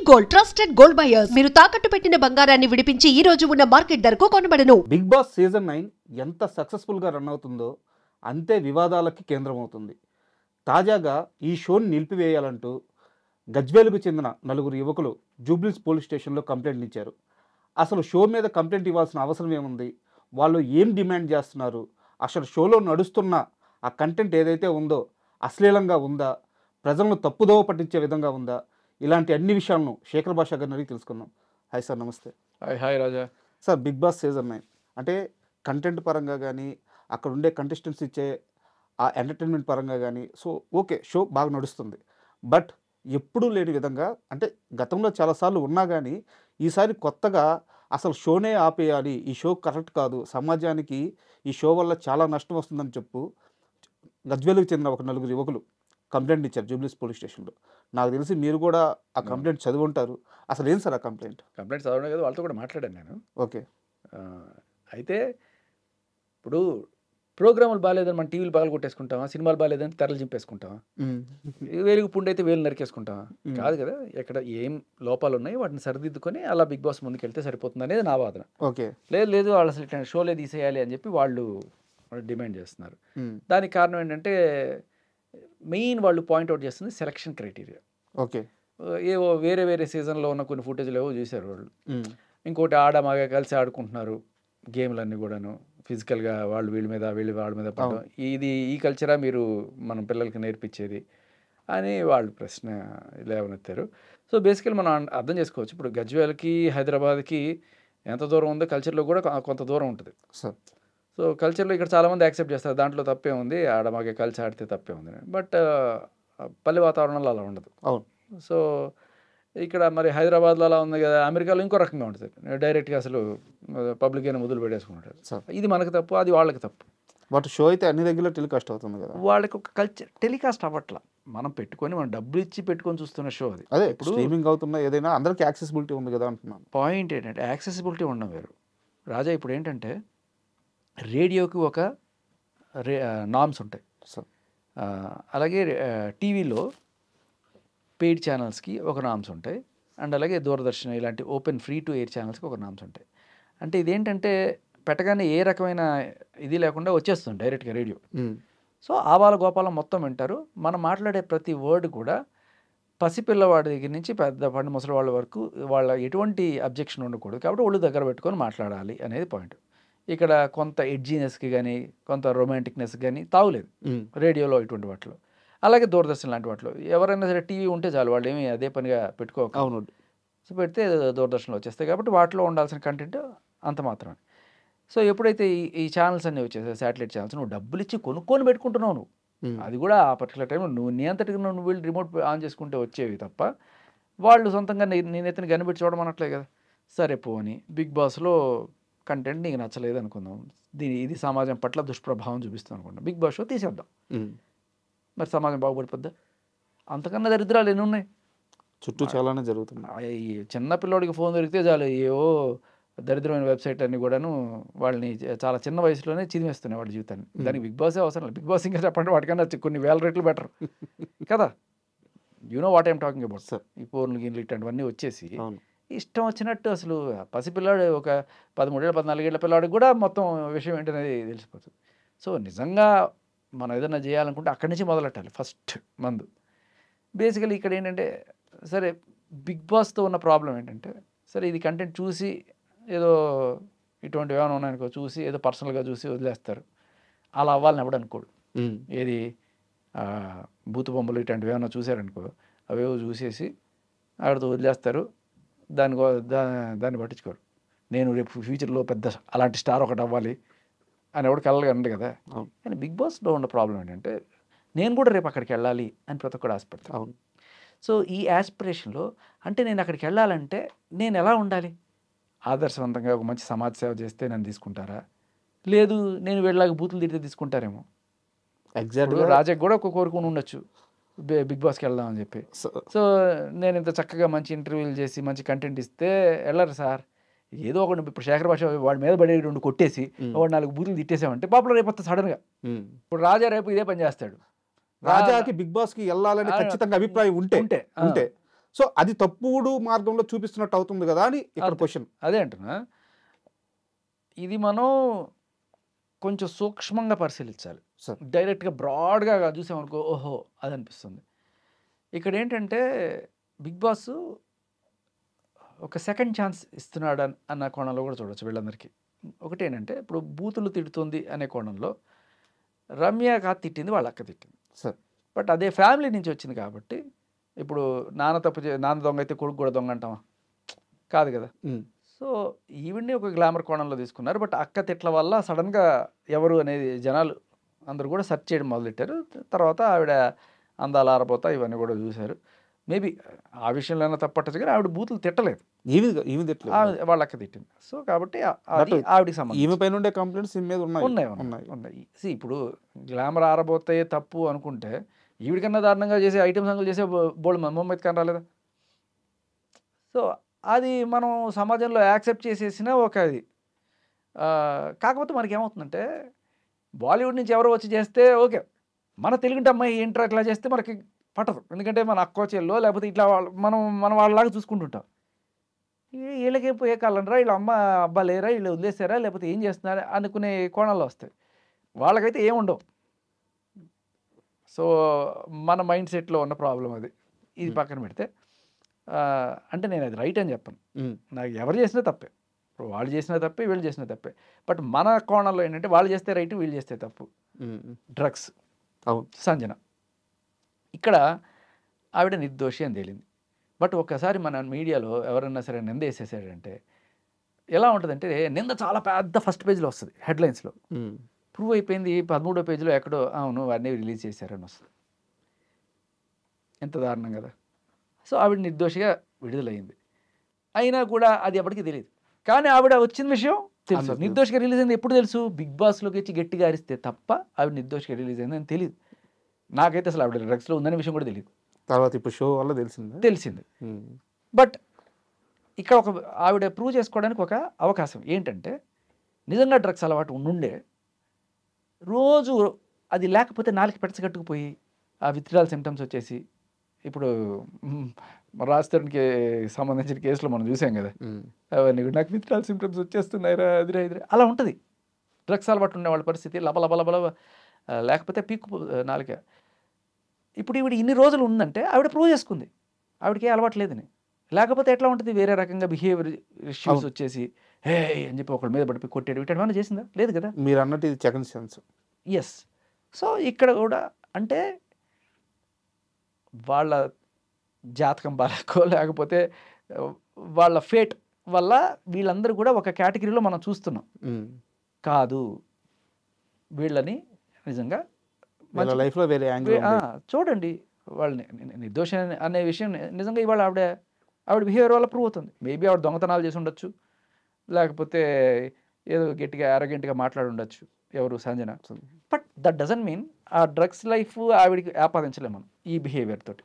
Gold trusted gold buyers మీరు తాకట్టు పెట్టిన బంగారాన్ని విడిపించి ఈ రోజు ఉన్న మార్కెట్ ధరకు కొనబడను. బిగ్ బాస్ సీజన్ 9 ఎంత సక్సెస్ఫుల్గా రన్ అవుతుందో అంతే వివాదాలకి కేంద్రమవుతుంది. తాజాగా ఈ షోని నిలిపివేయాలంటూ గజ్వేలుకు చెందిన నలుగురు యువకులు జూబ్లీస్ పోలీస్ స్టేషన్లో కంప్లైంట్ ఇచ్చారు. అసలు షో మీద కంప్లైంట్ ఇవ్వాల్సిన అవసరం ఏముంది, వాళ్ళు ఏం డిమాండ్ చేస్తున్నారు, అసలు షోలో నడుస్తున్న ఆ కంటెంట్ ఏదైతే ఉందో అశ్లీలంగా ఉందా, ప్రజలను తప్పుదోవ పట్టించే విధంగా ఉందా, ఇలాంటి అన్ని విషయాలను శేఖర్ భాషా గారిని అడిగి తెలుసుకుందాం. హాయ్ సార్, నమస్తే. హాయ్ రాజా. సార్, బిగ్ బాస్ సీజన్ 9 అంటే కంటెంట్ పరంగా కానీ అక్కడ ఉండే కంటెస్టెంట్స్ ఇచ్చే ఆ ఎంటర్టైన్మెంట్ పరంగా కానీ ఓకే, షో బాగా నడుస్తుంది. బట్ ఎప్పుడూ లేని విధంగా, అంటే గతంలో చాలాసార్లు ఉన్నా కానీ ఈసారి కొత్తగా అసలు షోనే ఆపేయాలి, ఈ షో కరెక్ట్ కాదు, సమాజానికి ఈ షో వల్ల చాలా నష్టం వస్తుందని చెప్పు గజ్వేలుకు చెందిన ఒక నలుగురు యువకులు కంప్లైంట్ ఇచ్చారు జూబ్లీస్ పోలీస్ స్టేషన్లో. నాకు తెలిసి మీరు కూడా ఆ కంప్లైంట్ చదివి ఉంటారు. అసలు ఏం సార్ ఆ కంప్లైంట్ చదవడం కదా, వాళ్ళతో కూడా మాట్లాడాను నేను. ఓకే. అయితే ఇప్పుడు ప్రోగ్రాములు బాగాలేదని మన టీవీలు బాగా కొట్టేసుకుంటామా, సినిమాలు బాగాలేదని తెరలు చింపేసుకుంటామా, వేలుగు పుండు అయితే వేలు నరికేసుకుంటామా? కాదు కదా. ఎక్కడ ఏం లోపాలు ఉన్నాయి వాటిని సరిదిద్దుకొని అలా బిగ్ బాస్ ముందుకు వెళ్తే సరిపోతుంది అనేది నా వాదన. ఓకే. లేదు వాళ్ళు అసలు ఇట్లా షోలే తీసేయాలి అని చెప్పి వాళ్ళు డిమాండ్ చేస్తున్నారు. దానికి కారణం ఏంటంటే మెయిన్ వాళ్ళు పాయింట్అవుట్ చేస్తుంది సెలక్షన్ క్రైటీరియా. ఓకే. ఏవో వేరే వేరే సీజన్లో ఉన్న కొన్ని ఫుటేజ్లు ఏవో చూశారు వాళ్ళు. ఇంకోటి ఆడమాగా కలిసి ఆడుకుంటున్నారు గేమ్లన్నీ కూడాను, ఫిజికల్గా వాళ్ళు వీళ్ళ మీద వాళ్ళ మీద పడడం. ఈ కల్చరా మీరు మన పిల్లలకి నేర్పించేది అని వాళ్ళు ప్రశ్న లేవనెత్తారు. సో బేసికల్ మనం అర్థం చేసుకోవచ్చు, ఇప్పుడు గజ్వేల్కి హైదరాబాద్కి ఎంత దూరం ఉందో కల్చర్లో కూడా కొంత దూరం ఉంటుంది. సో కల్చర్లో ఇక్కడ చాలామంది యాక్సెప్ట్ చేస్తారు, దాంట్లో తప్పే ఉంది, ఆడమాగే కలిసి ఆడితే తప్పే ఉంది. బట్ పల్లె వాతావరణంలో అలా ఉండదు. అవును. సో ఇక్కడ మరి హైదరాబాద్లో అలా ఉంది కదా, అమెరికాలో ఇంకో రకంగా ఉంటుంది. డైరెక్ట్గా అసలు పబ్లిక్ అయినా మొదలు పెట్టేసుకుంటారు. ఇది మనకు తప్పు, అది వాళ్ళకి తప్పు. బట్ షో అయితే అన్ని దగ్గర టెలికాస్ట్ అవుతుంది కదా. వాళ్ళకి ఒక కల్చర్ టెలికాస్ట్ అవ్వట్లా, మనం పెట్టుకొని మనం డబ్బులు ఇచ్చి పెట్టుకొని చూస్తున్న షో అది. అదే ఇప్పుడు స్ట్రీమింగ్ అవుతున్నా ఏదైనా అందరికీ యాక్సెసిబిలిటీ ఉంది కదా అంటున్నాను. పాయింట్ ఏంటంటే యాక్సెసిబిలిటీ ఉండడం వేరు రాజా. ఇప్పుడు ఏంటంటే రేడియోకి ఒక నామ్స్ ఉంటాయి, అలాగే టీవీలో పెయిడ్ ఛానల్స్కి ఒక నామ్స్ ఉంటాయి, అండ్ అలాగే దూరదర్శన్ ఇలాంటి ఓపెన్ ఫ్రీ టు ఎయిర్ ఛానల్స్కి ఒక నామ్స్ ఉంటాయి. అంటే ఇదేంటంటే పెట్టగానే ఏ రకమైన ఇది లేకుండా వచ్చేస్తుంది డైరెక్ట్గా రేడియో. సో ఆవాల గోపాలం మొత్తం వింటారు. మనం మాట్లాడే ప్రతి వర్డ్ కూడా పసిపిల్లవాడి దగ్గర నుంచి పెద్ద పండు ముసలి వాళ్ళ వరకు వాళ్ళ ఎటువంటి అబ్జెక్షన్ ఉండకూడదు. కాబట్టి ఒళ్ళు దగ్గర పెట్టుకొని మాట్లాడాలి అనేది పాయింట్. ఇక్కడ కొంత ఎడ్జీనెస్కి కానీ కొంత రొమాంటిక్నెస్ కానీ తావులేదు రేడియోలో ఇటువంటి వాటిలో. అలాగే దూరదర్శన్ లాంటి వాటిలో ఎవరైనా సరే టీవీ ఉంటే చాలు, వాళ్ళు ఏమి అదే పనిగా పెట్టుకోక. అవును. సో పెడితే దూరదర్శన్లో వచ్చేస్తాయి. కాబట్టి వాటిలో ఉండాల్సిన కంటెంట్ అంత మాత్రమే. సో ఎప్పుడైతే ఈ ఛానల్స్ అన్నీ వచ్చేసాయి, శాటిలైట్ ఛానల్స్, నువ్వు డబ్బులు ఇచ్చి కొనుక్కొని పెట్టుకుంటున్నావు నువ్వు. అది కూడా ఆ పర్టికులర్ టైంలో నువ్వు నీ అంతటికి నువ్వు వీళ్ళు రిమోట్ ఆన్ చేసుకుంటే వచ్చేవి తప్ప వాళ్ళు సొంతంగా నేనైతే కనిపెట్టి చూడమనట్లే కదా. సరే పోని బిగ్ బాస్లో కంటెంట్ నీకు నచ్చలేదు అనుకుందాం, ఇది సమాజం పట్ల దుష్ప్రభావం చూపిస్తాం అనుకుంటాం, బిగ్ బాస్ షో తీసేద్దాం. మరి సమాజం బాగుపడిపోద్దా? అంతకన్నా దరిద్రాలు ఎన్ని ఉన్నాయి చుట్టూ, చాలానే జరుగుతున్నాయి. ఈ చిన్న పిల్లోడికి ఫోన్ దొరికితే చాలు, ఏవో దరిద్రమైన వెబ్సైట్ అన్ని కూడాను వాళ్ళని చాలా చిన్న వయసులోనే చిదిమేస్తున్నాయి వాళ్ళ జీవితాన్ని. దానికి బిగ్ బాసే అవసరం లేదు. బిగ్ బాస్ ఇంకా చెప్పండి వాటికన్నా కొన్ని వేల రెట్లు బెటర్ కదా. What I'm talking about sir. ఈ ఫోన్లు గిన్లు ఇట్లాంటివన్నీ వచ్చేసి ఇష్టం వచ్చినట్టు అసలు పసిపిల్లాడు ఒక 13 ఏళ్ళ 14 ఏళ్ళ పిల్లాడికి కూడా మొత్తం విషయం ఏంటనేది తెలిసిపోతుంది. సో నిజంగా మనం ఏదైనా చేయాలనుకుంటే అక్కడి నుంచి మొదలెట్టాలి ఫస్ట్ మందు. బేసికలీ ఇక్కడ ఏంటంటే సరే బిగ్ బాస్తో ఉన్న ప్రాబ్లం ఏంటంటే, సరే ఇది కంటెంట్ చూసి ఏదో ఇటువంటివి ఏమైనా ఉన్నాయనుకో చూసి ఏదో పర్సనల్గా చూసి వదిలేస్తారు. అలా అవ్వాలని ఎవడు అనుకోడు. ఏది బూతు బొమ్మలు ఇట్లాంటివి ఏమైనా చూశారనుకో అవేవో చూసేసి ఆవిడతో వదిలేస్తారు. దాన్ని పట్టించుకోరు. నేను రేపు ఫ్యూచర్లో పెద్ద అలాంటి స్టార్ ఒకటి అవ్వాలి అని ఎవడు కలగా అండి కదా. కానీ బిగ్ బాస్లో ఉన్న ప్రాబ్లం ఏంటంటే నేను కూడా రేపు అక్కడికి వెళ్ళాలి అని ప్రతి ఒక్కడు ఆశపడతాను. సో ఈ యాస్పిరేషన్లో అంటే నేను అక్కడికి వెళ్ళాలంటే నేను ఎలా ఉండాలి, ఆదర్శవంతంగా ఒక మంచి సమాజ సేవ చేస్తే నన్ను తీసుకుంటారా, లేదు నేను వెళ్ళాక బూతులు తిడితే తీసుకుంటారేమో. ఎగ్జాక్ట్గా రాజాకి కూడా ఒక కోరుకుని ఉండొచ్చు బిగ్ బాస్కి వెళ్దామని చెప్పి. సో నేను ఇంత చక్కగా మంచి ఇంటర్వ్యూలు చేసి మంచి కంటెంట్ ఇస్తే వెళ్ళరు సార్. ఏదో ఒకటి ఇప్పుడు శేఖర్ భాష వాడి మీద పడే 2 కొట్టేసి వాడు 4 బూతులు తిట్టేసామంటే పాపులర్ అయిపోతుంది సడన్గా. ఇప్పుడు రాజా రేపు ఇదే పని చేస్తాడు. రాజాకి బిగ్ బాస్ కి వెళ్ళాలని ఖచ్చితంగా అభిప్రాయం ఉంటే సో అది తప్పుడు మార్గంలో చూపిస్తున్నట్టు అవుతుంది కదా అని ఇక్కడ అంతే. క్వశ్చన్. అదే అంటున్నా. ఇది మనం కొంచెం సూక్ష్మంగా పరిశీలించాలి. సార్. డైరెక్ట్‌గా బ్రాడ్‌గా చూసామనుకో ఓహో! అది అనిపిస్తుంది. ఇక్కడ ఏంటంటే బిగ్ బాస్ ఒక సెకండ్ ఛాన్స్ ఇస్తున్నాడు అన్న కోణంలో కూడా చూడొచ్చు వీళ్ళందరికీ. ఒకటేంటంటే ఇప్పుడు బూతులు తిడుతుంది అనే కోణంలో రమ్య కాదు తిట్టింది, వాళ్ళ అక్క తిట్టింది. సార్. బట్ అదే ఫ్యామిలీ నుంచి వచ్చింది కాబట్టి ఇప్పుడు నాన్న దొంగ అయితే కొడుకు కూడా దొంగ అంటామా? కాదు కదా. సో ఈవిడ్ని ఒక గ్లామర్ కోణంలో తీసుకున్నారు. బట్ అక్క తిట్ల వల్ల సడన్గా ఎవరు అనేది జనాలు అందరూ కూడా సెర్చ్ చేయడం మొదలెట్టారు. తర్వాత ఆవిడ అందాలు ఆరబోతా ఇవన్నీ కూడా చూశారు. మేబీ ఆ విషయంలో అయినా తప్పట్టచ్చు కానీ ఆవిడ బూతులు తిట్టలేదు, ఈమె తిట్టలేదు. వాళ్ళ అక్క తిట్టింది. సో కాబట్టి అది But ఆవిడకి సంబంధించి ఈమె పైన ఉండే కంప్లైంట్స్ ఈమె మీద ఉన్నాయి. ఇప్పుడు గ్లామర్ ఆరబోతాయి తప్పు అనుకుంటే ఈవిడికన్నా దారుణంగా చేసే ఐటమ్ సాంగులు చేసే బోల్డ్ మొహమ్మద్ ఖాన్ రాలేదా? సో అది మనం సమాజంలో యాక్సెప్ట్ చేసేసిన ఒక ఇది. కాకపోతే మనకి ఏమవుతుందంటే బాలీవుడ్ నుంచి ఎవరో వచ్చి చేస్తే ఓకే, మన తెలుగుంటి అమ్మాయి ఏంట్రా ఇట్లా చేస్తే మనకి పట్టదు. ఎందుకంటే మన అక్కో చెల్లో లేకపోతే ఇట్లా మన వాళ్ళలాగా చూసుకుంటుంటాం. వీళ్ళకి పోయే కాలంరా, వీళ్ళ అమ్మ అబ్బా లేరా, వీళ్ళు వదిలేసారా, లేకపోతే ఏం చేస్తున్నారా అనుకునే కోణాల్లో వస్తాయి. వాళ్ళకైతే ఏముండవు. సో మన మైండ్ సెట్లో ఉన్న ప్రాబ్లం అది. ఇది పక్కన పెడితే అంటే నేను అది రైట్ అని చెప్పను. నాకు ఎవరు చేసినా తప్పే. ఇప్పుడు వాళ్ళు చేసినా తప్పే, వీళ్ళు చేసినా తప్పే. బట్ మన కోణంలో ఏంటంటే వాళ్ళు చేస్తే రైట్, వీళ్ళు చేస్తే తప్పు. డ్రగ్స్ అవును. సంజన ఇక్కడ ఆవిడ నిర్దోషి అని తేలింది. బట్ ఒక్కసారి మన మీడియాలో ఎవరన్నా సరే నింద వేసేసాడంటే ఎలా ఉంటుందంటే నింద చాలా పెద్ద ఫస్ట్ పేజ్లో వస్తుంది, హెడ్లైన్స్లో. ప్రూవ్ అయిపోయింది 13వ పేజీలో ఎక్కడో అవును వాడిని రిలీజ్ చేశారని వస్తుంది. ఎంత దారుణం కదా. సో ఆవిడ నిర్దోషిగా విడుదలయ్యింది. అయినా కూడా అది ఎవరికి తెలియదు. కానీ ఆవిడ వచ్చిన విషయం తెలుసు. నిర్దోషిగా రిలీజ్ అయింది ఎప్పుడు తెలుసు? బిగ్ బాస్లోకి వచ్చి గట్టిగా అరిస్తే తప్ప ఆవిడ నిర్దోషిగా రిలీజ్ అయిందని తెలియదు. నాకైతే అసలు ఆవిడ డ్రగ్స్లో ఉందనే విషయం కూడా తెలియదు. తర్వాత ఇప్పుడు షో వల్ల తెలిసింది. బట్ ఇక్కడ ఒక ఆవిడ ప్రూవ్ చేసుకోవడానికి ఒక అవకాశం ఏంటంటే నిజంగా డ్రగ్స్ అలవాటు ఉండుండే రోజు అది లేకపోతే నాలుగు పెడచగట్టుకుపోయి ఆ విత్డ్రాల్ సిమ్టమ్స్ వచ్చేసి ఇప్పుడు రాజస్థాన్కి సంబంధించిన కేసులో మనం చూసాం కదా, అవన్నీ నాకు విత్డ్రాల్ సిమ్టమ్స్ వచ్చేస్తున్నాయిరా అదిరా ఇదిరా అలా ఉంటుంది. డ్రగ్స్ అలవాటు ఉండే వాళ్ళ పరిస్థితి లబలబలబల లేకపోతే పీక్కు నాలుక. ఇప్పుడు ఈవిడ ఇన్ని రోజులు ఉందంటే ఆవిడ ప్రూవ్ చేసుకుంది ఆవిడకి అలవాటు లేదని. లేకపోతే ఎట్లా ఉంటుంది, వేరే రకంగా బిహేవియర్ ఇష్యూస్ వచ్చేసి హే అని చెప్పి ఒకళ్ళ మీద పడిపోయి కొట్టాడు ఇటు ఏమైనా చేసిందా? లేదు కదా. మీరు అన్నట్టు ఇది సెకండ్ ఛాన్స్. ఎస్. సో ఇక్కడ కూడా అంటే వాళ్ళ జాతకం బాలకో లేకపోతే వాళ్ళ ఫేట్ వల్ల వీళ్ళందరూ కూడా ఒక కేటగిరీలో మనం చూస్తున్నాం. కాదు, వీళ్ళని నిజంగా లైఫ్లో వేరే యాంగిల్ చూడండి. వాళ్ళని నిర్దోష అనే విషయం నిజంగా ఇవాళ ఆవిడ బిహేవియర్ వల్ల ప్రూవ్ అవుతుంది. మేబీ ఆవిడ దొంగతనాలు చేసి ఉండొచ్చు, లేకపోతే ఏదో గట్టిగా అరగెంట్గా మాట్లాడి ఉండొచ్చు ఎవరు Sanjana. But that doesn't mean ఆ డ్రగ్స్ లైఫ్ ఆవిడికి ఆపాదించలేము మనం ఈ బిహేవియర్ తోటి.